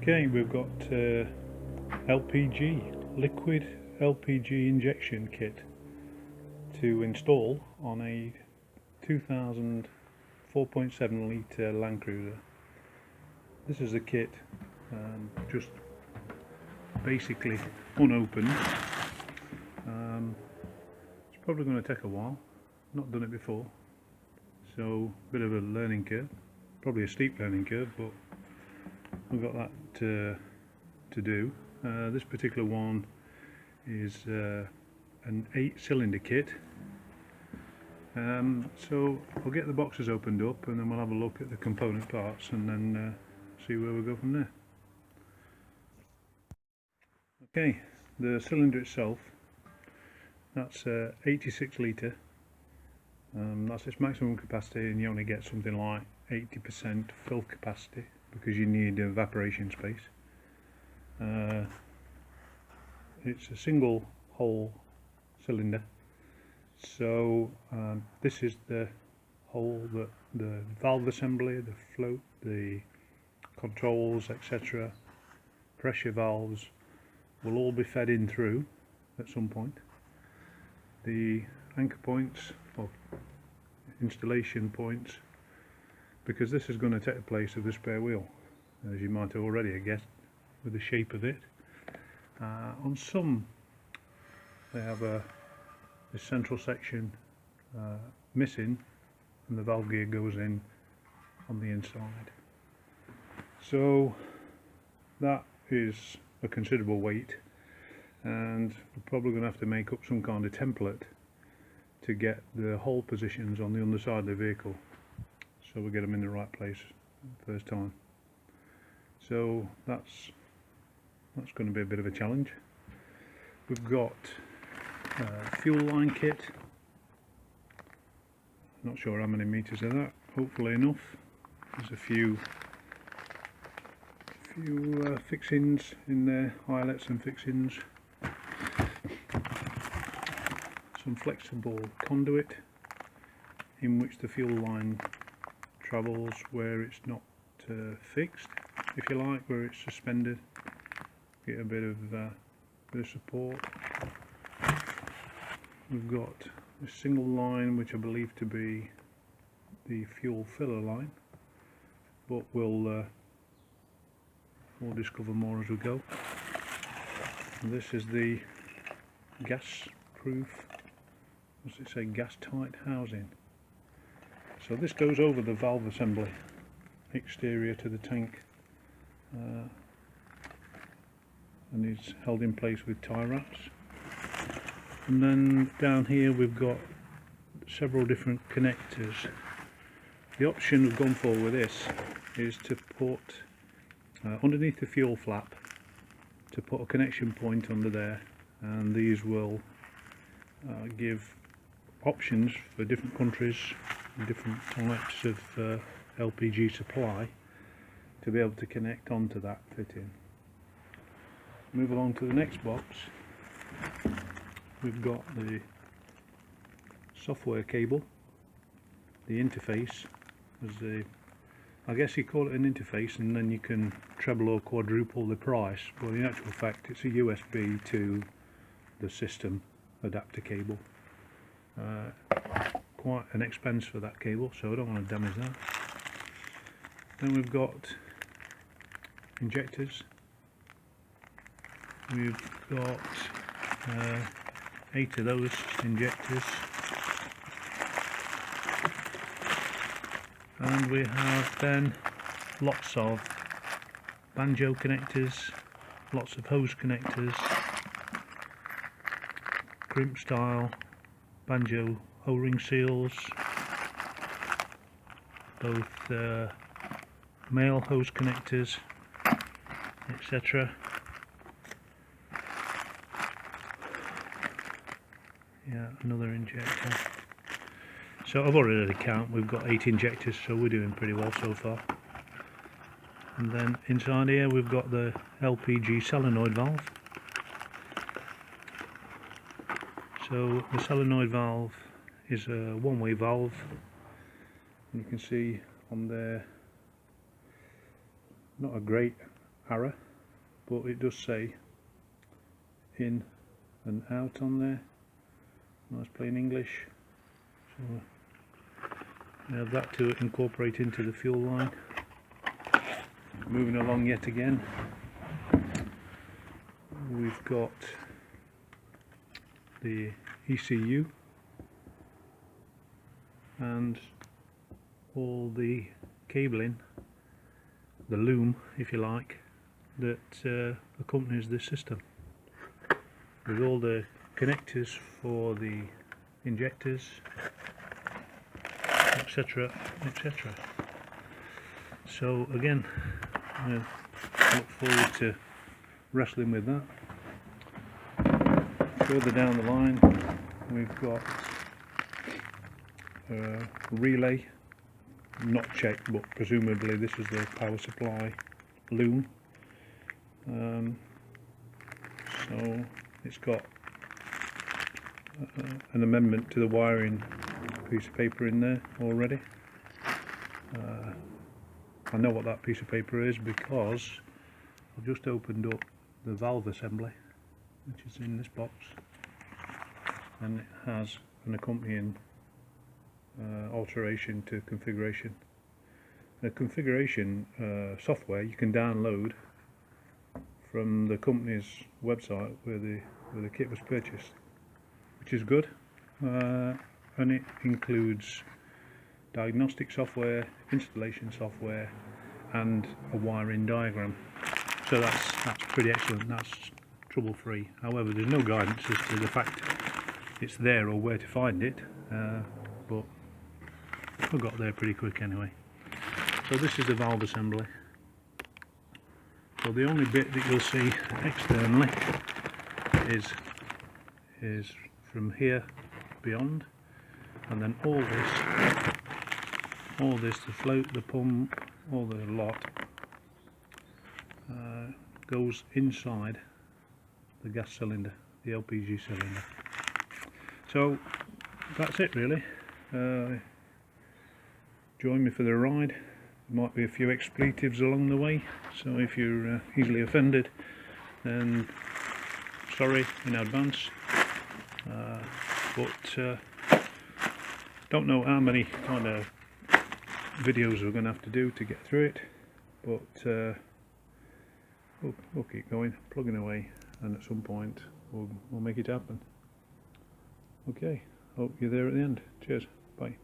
Okay, we've got LPG, liquid LPG injection kit to install on a 2000 4.7 litre Land Cruiser. This is a kit just basically unopened. It's probably going to take a while, not done it before, so a bit of a learning curve, probably a steep learning curve, but we've got that to do. This particular one is an 8-cylinder kit. So we'll get the boxes opened up and then we'll have a look at the component parts and then see where we go from there. Okay, the cylinder itself, that's 86 litre. That's its maximum capacity, and you only get something like 80% fill capacity because you need evaporation space. It's a single hole cylinder, so this is the hole that the valve assembly, the float, the controls, etc., pressure valves will all be fed in through at some point. The anchor points or installation points, because this is going to take the place of the spare wheel, as you might already have guessed with the shape of it. On some they have this central section missing and the valve gear goes in on the inside, so that is a considerable weight, and we're probably going to have to make up some kind of template to get the hole positions on the underside of the vehicle so we get them in the right place the first time. So that's going to be a bit of a challenge. We've got fuel line kit. Not sure how many meters of that, hopefully enough. There's a few fixings in there, eyelets and fixings. Some flexible conduit in which the fuel line travels where it's not fixed, if you like, where it's suspended. Get a bit of support. We've got a single line which I believe to be the fuel filler line, but we'll discover more as we go. And this is the gas proof, what's it say, gas tight housing. So this goes over the valve assembly exterior to the tank, and is held in place with tie wraps. And then down here we've got several different connectors. The option we've gone for with this is to put underneath the fuel flap, to put a connection point under there, and these will give options for different countries, different types of LPG supply, to be able to connect onto that fitting. Move along to the next box. We've got the software cable, the interface, I guess you call it an interface, and then you can treble or quadruple the price, but in actual fact it's a USB to the system adapter cable. Quite an expense for that cable, so I don't want to damage that. Then we've got injectors. We've got 8 of those injectors, and we have then lots of banjo connectors, lots of hose connectors, crimp style banjo O-ring seals, both male hose connectors, etc. Yeah, another injector. So I've already had a count, we've got 8 injectors, so we're doing pretty well so far. And then inside here we've got the Lpg solenoid valve. So the solenoid valve is a one-way valve, and you can see on there, not a great arrow, but it does say in and out on there. Nice plain English. So we have that to incorporate into the fuel line. Moving along yet again, we've got the ECU and all the cabling, the loom if you like, that accompanies this system, with all the connectors for the injectors, etc, etc. So again, I look forward to wrestling with that. Further down the line we've got a relay, not checked, but presumably this is the power supply loom. So it's got an amendment to the wiring piece of paper in there already. I know what that piece of paper is because I've just opened up the valve assembly, which is in this box, and it has an accompanying alteration to configuration. The configuration software you can download from the company's website where the kit was purchased, which is good, and it includes diagnostic software, installation software, and a wiring diagram. So that's pretty excellent. That's trouble free. However, there's no guidance as to the fact it's there or where to find it, but I got there pretty quick anyway. So this is the valve assembly. So the only bit that you'll see externally is from here beyond, and then all this, the float, the pump, all the lot goes inside the gas cylinder, the LPG cylinder. So that's it really. Join me for the ride. There might be a few expletives along the way, so if you're easily offended, then sorry in advance. But don't know how many kind of videos we're going to have to do to get through it, but we'll keep going, plugging away, and at some point we'll make it happen. Okay, hope you're there at the end. Cheers, bye.